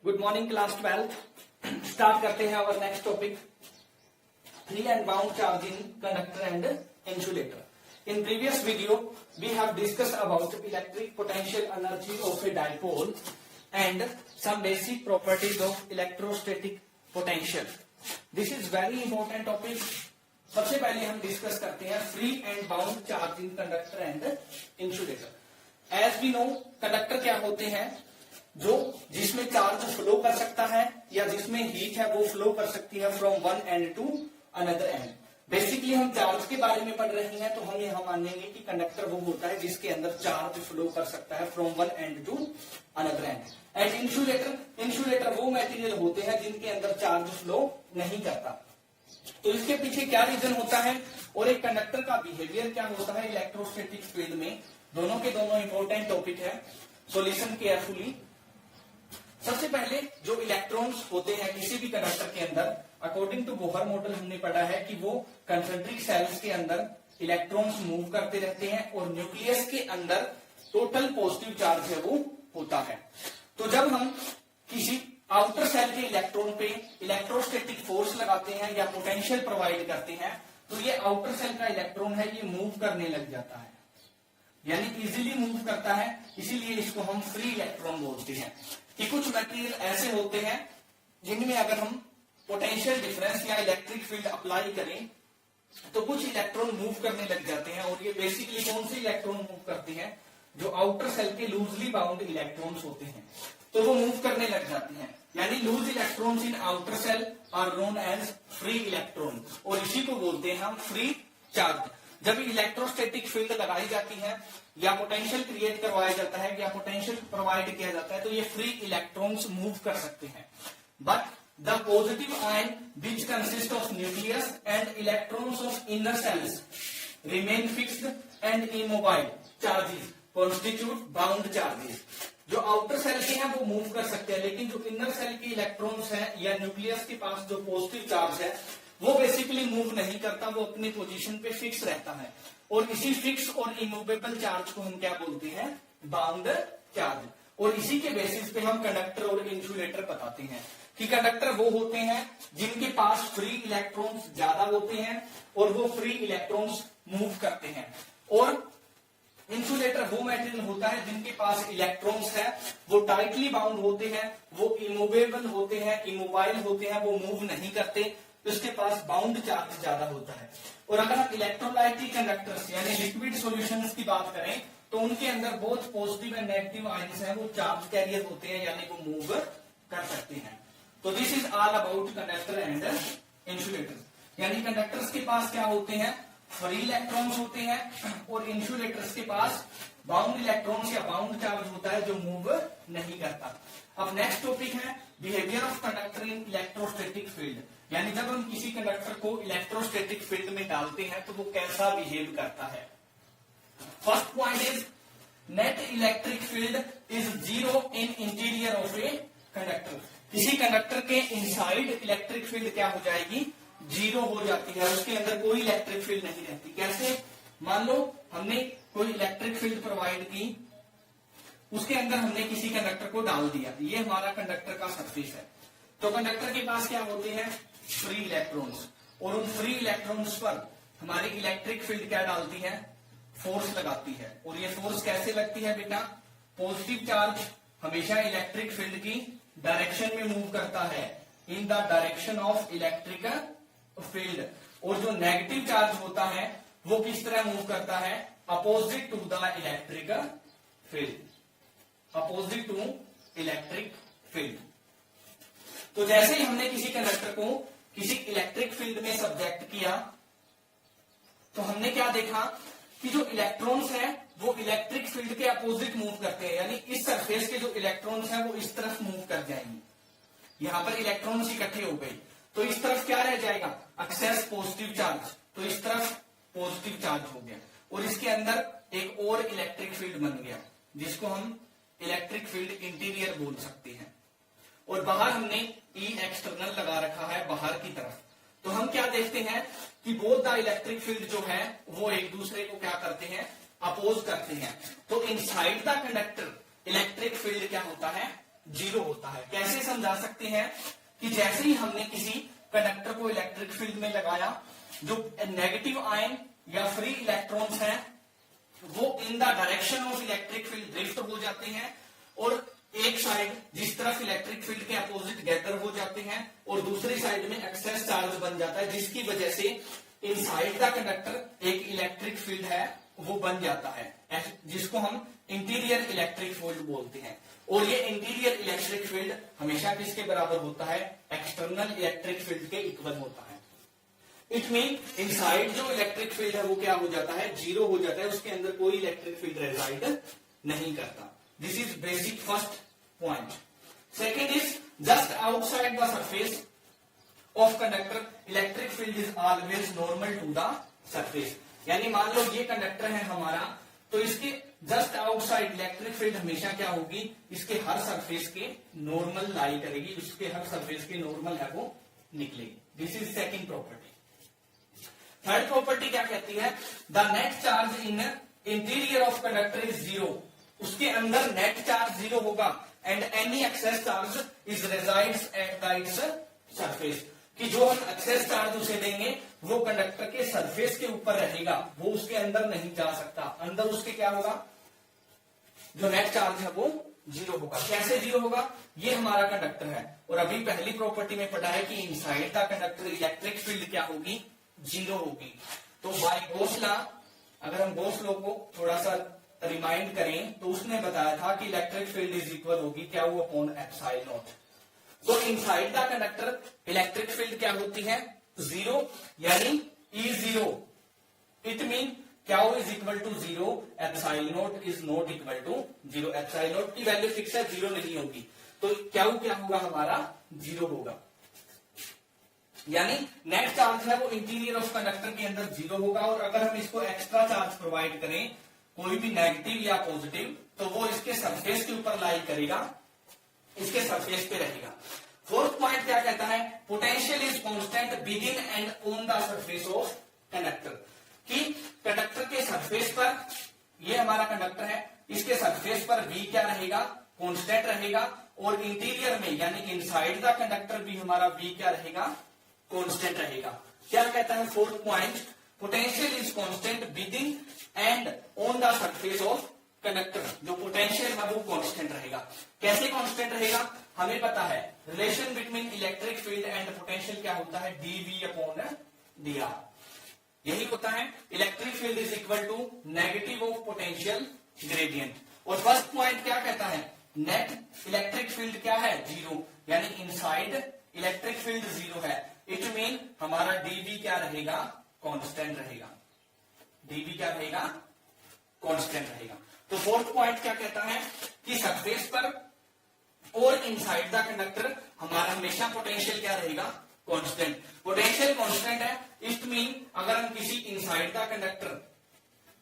Good morning class 12। Start करते हैं our next topic, free and bound charging conductor and insulator. In previous video we have discussed about electric potential energy of a dipole and some basic properties of electrostatic potential. This is very important topic. सबसे पहले हम discuss करते हैं free and bound charging conductor and insulator. As we know conductor क्या होते हैं, जो जिसमें चार्ज फ्लो कर सकता है या जिसमें हीट है वो फ्लो कर सकती है from one end to another end. Basically हम चार्ज के बारे में पढ़ रहे हैं तो हम यहां मानेंगे कि कंडक्टर वो होता है जिसके अंदर चार्ज फ्लो कर सकता है from one end to another end. And insulator वो मटेरियल होते हैं जिनके अंदर चार्ज फ्लो नहीं करता। तो इसके पीछे क्या रीजन होता है और एक कंडक्टर का बिहेवियर क्या होता है इलेक्ट्रोस्टैटिक फील्ड में, दोनों के दोनों इंपॉर्टेंट टॉपिक है। So listen carefully. सबसे पहले जो इलेक्ट्रॉन्स होते हैं किसी भी कंडक्टर के अंदर, अकॉर्डिंग टू बोहर मॉडल हमने पढ़ा है कि वो कंसेंट्रिक सेल्स के अंदर इलेक्ट्रॉन्स मूव करते रहते हैं और न्यूक्लियस के अंदर टोटल पॉजिटिव चार्ज है वो होता है। तो जब हम किसी आउटर सेल के इलेक्ट्रॉन पे इलेक्ट्रोस्टैटिक फोर्स लगाते हैं या पोटेंशियल प्रोवाइड करते हैं तो ये आउटर सेल का इलेक्ट्रॉन है ये मूव करने लग जाता है, यानी इजीली मूव करता है, इसीलिए इसको हम फ्री इलेक्ट्रॉन बोलते हैं। कि कुछ मटेरियल ऐसे होते हैं जिनमें अगर हम पोटेंशियल डिफरेंस या इलेक्ट्रिक फील्ड अप्लाई करें तो कुछ इलेक्ट्रॉन मूव करने लग जाते हैं। और ये बेसिकली कौन से इलेक्ट्रॉन मूव करते हैं, जो आउटर सेल के लूजली बाउंड इलेक्ट्रॉन्स होते हैं तो वो मूव करने लग जाते हैं। यानी loose electrons in outer shell are known as free electron और इसी को बोलते हैं हम फ्री चार्ज। जब इलेक्ट्रोस्टैटिक फील्ड लगाई जाती है या पोटेंशियल क्रिएट करवाया जाता है या पोटेंशियल प्रोवाइड किया जाता है तो ये फ्री इलेक्ट्रॉन्स मूव कर सकते हैं। But the positive ion which consist of nucleus and electrons of inner shells remain fixed and immobile charges constitute bound charges. जो आउटर सेल के हैं वो मूव कर सकते हैं, लेकिन जो इनर सेल के इलेक्ट्रॉन्स हैं या न्यूक्लियस के पास जो पॉजिटिव चार्ज है वो बेसिकली मूव नहीं करता, वो अपनी पोजीशन पे फिक्स रहता है। और इसी फिक्स और इमूवेबल चार्ज को हम क्या बोलते हैं, बाउंड चार्ज। और इसी के बेसिस पे हम कंडक्टर और इंसुलेटर बताते हैं कि कंडक्टर वो होते हैं जिनके पास फ्री इलेक्ट्रॉन्स ज्यादा होते हैं और वो फ्री इलेक्ट्रॉन्स मूव करते हैं। और इंसुलेटर वो मटेरियल होता है जिनके पास इलेक्ट्रॉन्स है वो टाइटली बाउंड होते हैं, वो इमूवेबल होते हैं, इमोबाइल होते हैं, वो मूव नहीं करते, उसके पास बाउंड चार्ज ज्यादा होता है। और अगर हम इलेक्ट्रोलाइटिक कंडक्टर्स यानी लिक्विड सॉल्यूशंस की बात करें तो उनके अंदर बहुत पॉजिटिव एंड नेगेटिव आयंस हैं, वो चार्ज कैरियर होते हैं यानी वो मूव कर सकते हैं। तो this is all about conductor and insulator. यानी कंडक्टर्स के पास क्या होते हैं, फ्री इलेक्ट्रॉन्स होते हैं और इंसुलेटर्स के पास बाउंड इलेक्ट्रॉन्स या बाउंड चार्ज होता है जो मूव नहीं करता। अब नेक्स्ट टॉपिक है behaviour of conductor in electrostatic field. यानी जब हम किसी कंडक्टर को इलेक्ट्रोस्टैटिक फील्ड में डालते हैं तो वो कैसा बिहेव करता है। First point is net electric field is zero in interior of a conductor. किसी कंडक्टर के इनसाइड इलेक्ट्रिक फील्ड क्या हो जाएगी, जीरो हो जाती है, उसके अंदर कोई इलेक्ट्रिक फील्ड नहीं रहती। कैसे, मान लो हमने कोई इलेक्ट्रिक फील्ड प्रोवाइड की, उसके अंदर हमने किसी कंडक्टर को डाल दिया, ये हमारा कंडक्टर का सरफेस है। तो कंडक्टर के पास क्या होते हैं, फ्री इलेक्ट्रॉन्स, और उन फ्री इलेक्ट्रॉन्स पर हमारी इलेक्ट्रिक फील्ड क्या डालती है, फोर्स लगाती है। और ये फोर्स कैसे लगती है बेटा, पॉजिटिव चार्ज हमेशा इलेक्ट्रिक फील्ड की डायरेक्शन में मूव करता है, in the direction of electric field. और जो नेगेटिव चार्ज होता है वो किस तरह मूव करता है, opposite to the electric field, opposite to electric field. तो जैसे ही हमने किसी कंडक्टर को किसी इलेक्ट्रिक फील्ड में सब्जेक्ट किया तो हमने क्या देखा कि जो इलेक्ट्रॉन्स हैं वो इलेक्ट्रिक फील्ड के अपोजिट मूव करते हैं, यानी इस सरफेस के जो इलेक्ट्रॉन्स हैं वो इस तरफ मूव कर जाएंगे। यहां पर इलेक्ट्रॉन्स इकट्ठे हो गए तो इस तरफ क्या रह जाएगा, एक्सेस पॉजिटिव चार्ज, तो इस तरफ पॉजिटिव चार्ज हो गया और इसके अंदर एक और इलेक्ट्रिक फील्ड बन गया जिसको हम इलेक्ट्रिक फील्ड इंटीरियर बोल सकते हैं। और बाहर हमने ई एक्सटर्नल लगा रखा है बाहर की तरफ। तो हम क्या देखते हैं कि बोथ द इलेक्ट्रिक फील्ड जो है वो एक दूसरे को क्या करते हैं, अपोज करते हैं। तो inside the conductor electric field क्या होता है, जीरो होता है। कैसे समझा सकते हैं कि जैसे ही हमने किसी कंडक्टर को इलेक्ट्रिक फील्ड में लगाया, जो नेगेटिव आयन या फ्री इलेक्ट्रॉन्स हैं वो in the direction of electric field drift हो जाते हैं और एक साइड जिस तरफ इलेक्ट्रिक फील्ड के अपोजिट गैदर हो जाते हैं और दूसरी साइड में एक्सेस चार्ज बन जाता है, जिसकी वजह से इनसाइड द कंडक्टर एक इलेक्ट्रिक फील्ड है वो बन जाता है, जिसको हम इंटीरियर इलेक्ट्रिक फील्ड बोलते हैं। और ये इंटीरियर इलेक्ट्रिक फील्ड हमेशा किसके बराबर होता है? एक्सटर्नल इलेक्ट्रिक फील्ड के इक्वल होता है। इट मीन इनसाइड जो इलेक्ट्रिक फील्ड है वो क्या हो जाता है? जीरो हो जाता है, उसके अंदर कोई इलेक्ट्रिक फील्ड रेजाइड नहीं करता। This is basic first point. Second is just outside the surface of conductor electric field is always normal to the surface. यानी मान लो ये कंडक्टर है हमारा, तो इसके जस्ट आउटसाइड इलेक्ट्रिक फील्ड हमेशा क्या होगी? इसके हर सरफेस के नॉर्मल लाई करेगी, उसके हर सरफेस के नॉर्मल है वो निकलेगी। This is second property. Third property क्या कहती है? The net charge in interior of conductor is zero. उसके अंदर नेट चार्ज जीरो होगा and any excess charge is resides at the its surface. कि जो हम एक्सेस चार्ज उसे देंगे वो कंडक्टर के सरफेस के ऊपर रहेगा, वो उसके अंदर नहीं जा सकता। अंदर उसके क्या होगा? जो नेट चार्ज है वो जीरो होगा। कैसे जीरो होगा? ये हमारा कंडक्टर है और अभी पहली प्रॉपर्टी में पढ़ा है कि inside the conductor electric field क्या होगी? जीरो होगी। तो बाय गॉस लॉ, अगर हम गॉस लॉ को थोड़ा सा रिमाइंड करें तो उसने बताया था कि इलेक्ट्रिक फील्ड इज इक्वल होगी क्या? वो अपॉन एप्सिलॉन नॉट। तो inside the conductor electric field क्या होती है? जीरो, यानी ई जीरो। इट मीन क्या is equal to zero, epsilon naught is not equal to zero. Epsilon naught की वैल्यू फिक्स है, जीरो नहीं होगी, तो क्या होगा हमारा? जीरो होगा। यानी नेट चार्ज है वो इंटीरियर ऑफ कंडक्टर के अंदर जीरो होगा और अगर हम इसको एक्स्ट्रा चार्ज प्रोवाइड करें, कोई भी नेगेटिव या पॉजिटिव, तो वो इसके सरफेस के ऊपर लाई करेगा, इसके सरफेस पे रहेगा। फोर्थ पॉइंट क्या कहता है? Potential is constant begin and on the surface of conductor. कि कंडक्टर के सरफेस पर, ये हमारा कंडक्टर है, इसके सरफेस पर V क्या रहेगा? कांस्टेंट रहेगा और इंटीरियर में यानी इनसाइड द कंडक्टर भी हमारा V क्या रहेगा? कांस्टेंट रहेगा। क्या कहता है fourth point? Potential is constant begin and on the surface of conductor. जो पोटेंशियल है वो कांस्टेंट रहेगा। कैसे कांस्टेंट रहेगा? हमें पता है relation between electric field and potential क्या होता है? dV upon dr। यही होता है electric field is equal to negative of potential gradient. और फर्स्ट पॉइंट क्या कहता है? नेट इलेक्ट्रिक फील्ड क्या है? जीरो, यानी इनसाइड इलेक्ट्रिक फील्ड जीरो है। इट मीन हमारा dV क्या रहेगा? कांस्टेंट रहेगा। dV क्या रहेगा? कांस्टेंट रहेगा। तो फोर्थ पॉइंट क्या कहता है कि सरफेस पर और इनसाइड द कंडक्टर हमारा हमेशा पोटेंशियल क्या रहेगा? कांस्टेंट। पोटेंशियल कांस्टेंट है, इट मीन अगर हम किसी इनसाइड द कंडक्टर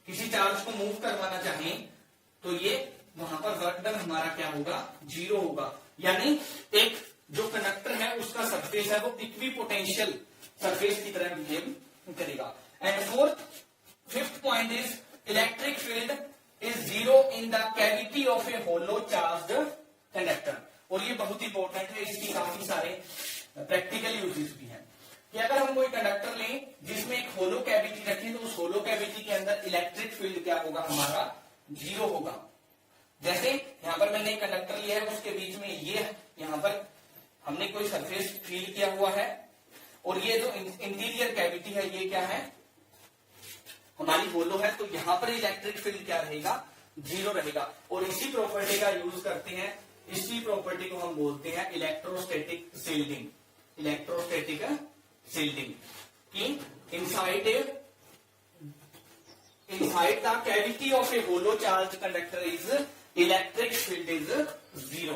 किसी चार्ज को मूव करवाना चाहें तो ये वहां पर वर्क डन हमारा क्या होगा? जीरो होगा। यानी एक जो कंडक्टर है उसका सरफेस है वो इक्वी पोटेंशियल सरफेस की तरह बिहेव करेगा। And fifth point is electric field is zero in the cavity of a hollow charged conductor. और ये बहुत इंपॉर्टेंट है, इसकी काफी सारे प्रैक्टिकल यूजेस भी हैं। कि अगर हम कोई कंडक्टर लें जिसमें एक होलो कैविटी रखें तो उस होलो कैविटी के अंदर इलेक्ट्रिक फील्ड क्या होगा? हमारा जीरो होगा। जैसे यहां पर मैंने एक कंडक्टर लिया है, उसके बीच में ये यहां पर हमने कोई सरफेस फील किया हुआ है और ये जो इंटीरियर कैविटी है ये क्या है? हमारी होलो है, तो यहां पर इलेक्ट्रिक फील्ड क्या रहेगा? जीरो रहेगा। और इसी प्रॉपर्टी का यूज करते हैं, इसी प्रॉपर्टी को हम बोलते हैं इलेक्ट्रोस्टैटिक शील्डिंग। इलेक्ट्रोस्टैटिक शील्डिंग कि inside the cavity of a hollow charge conductor is electric field is zero.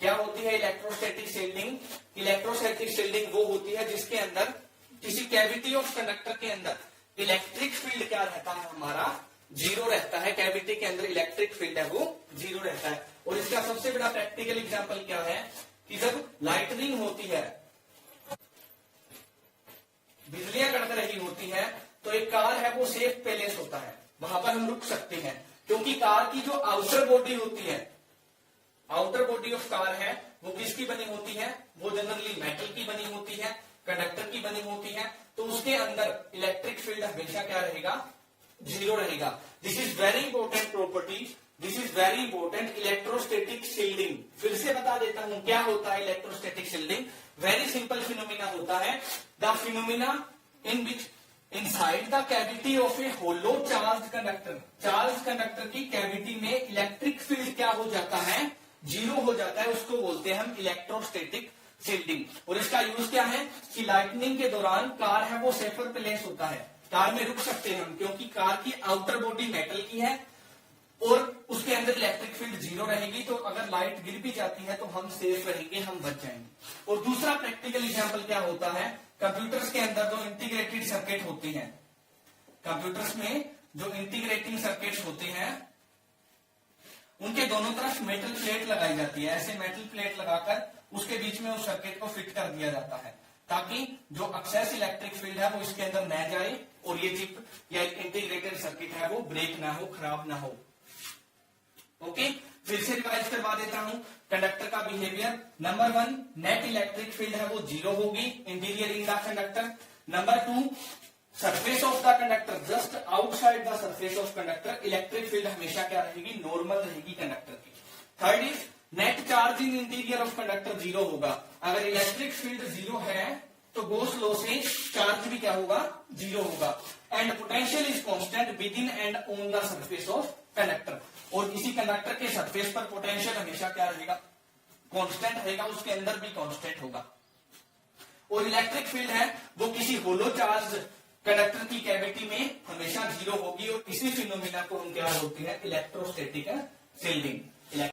क्या होती है इलेक्ट्रोस्टैटिक शील्डिंग? इलेक्ट्रोस्टैटिक शील्डिंग वो होती है जिसके अंदर किसी कैविटी ऑफ कंडक्टर के अंदर इलेक्ट्रिक फील्ड क्या रहता है? हमारा जीरो रहता है। कैविटी के अंदर इलेक्ट्रिक फील्ड है वो जीरो रहता है। और इसका सबसे बड़ा प्रैक्टिकल एग्जांपल क्या है कि जब लाइटनिंग होती है, बिजलियां कड़क रही होती है, तो एक कार है वो सेफ प्लेस होता है, वहां पर हम रुक सकते हैं क्योंकि कार की जो आउटर बॉडी होती है, आउटर बॉडी ऑफ कार है वो किसकी बनी होती है, वो जनरली मेटल की बनी होती है, कंडक्टर की बनी होती है, तो उसके अंदर इलेक्ट्रिक फील्ड हमेशा क्या रहेगा, जीरो रहेगा। This is very important property, this is very important, electrostatic shielding. फिर से बता देता हूं क्या होता है electrostatic shielding. Very simple phenomena होता है, the phenomena in which inside the cavity of a hollow charge conductor, charge conductor की कैविटी में इलेक्ट्रिक फील्ड क्या हो जाता है, जीरो हो जाता है, उसको बोलते हैं हम इलेक्ट्रोस्टैटिक शील्डिंग। और इसका यूज क्या है कि लाइटनिंग के दौरान कार है वो सेफर प्लेस होता है, कार में रुक सकते हैं हम, क्योंकि कार की आउटर बॉडी मेटल की है और उसके अंदर इलेक्ट्रिक फील्ड जीरो रहेगी, तो अगर लाइट गिर भी जाती है तो हम सेफ रहेंगे, हम बच जाएंगे। और दूसरा प्रैक्टिकल एग्जांपल क्या होता है, कंप्यूटर्स के अंदर जो इंटीग्रेटेड सर्किट होती हैं, कंप्यूटर्स में जो इंटीग्रेटिंग सर्किट्स होते हैं उनके दोनों तरफ मेटल प्लेट लगाई जाती है, ऐसे मेटल प्लेट लगाकर उसके बीच में उस सर्किट को फिट कर दिया जाता है, ताकि जो एक्सेस इलेक्ट्रिक फील्ड है वो इसके अंदर न जाए और ये चिप या इंटीग्रेटेड सर्किट है वो ब्रेक ना हो, खराब ना हो। ओके, फिर से रिवाइज करवा देता हूं कंडक्टर का behaviour. Number 1, net electric field है वो जीरो होगी interior in the conductor. Number 2, surface of the conductor, just outside the surface of conductor electric field हमेशा क्या रहेगी, नॉर्मल रहेगी कंडक्टर की। Third is net charge in interior of conductor zero होगा, अगर इलेक्ट्रिक फील्ड जीरो है तो गोस law से चार्ज भी क्या होगा, जीरो होगा। And potential is constant with in and on the surface of conductor, और इसी कंडक्टर के सरफेस पर पोटेंशियल हमेशा क्या रहेगा, कांस्टेंट रहेगा, उसके अंदर भी कांस्टेंट होगा। और इलेक्ट्रिक फील्ड है वो किसी होलो चार्ज कंडक्टर की कैविटी में हमेशा जीरो होगी, और इसी फिनोमिना को हम क्या बोलते हैं, इलेक्ट्रोस्टैटिक शील्डिंग।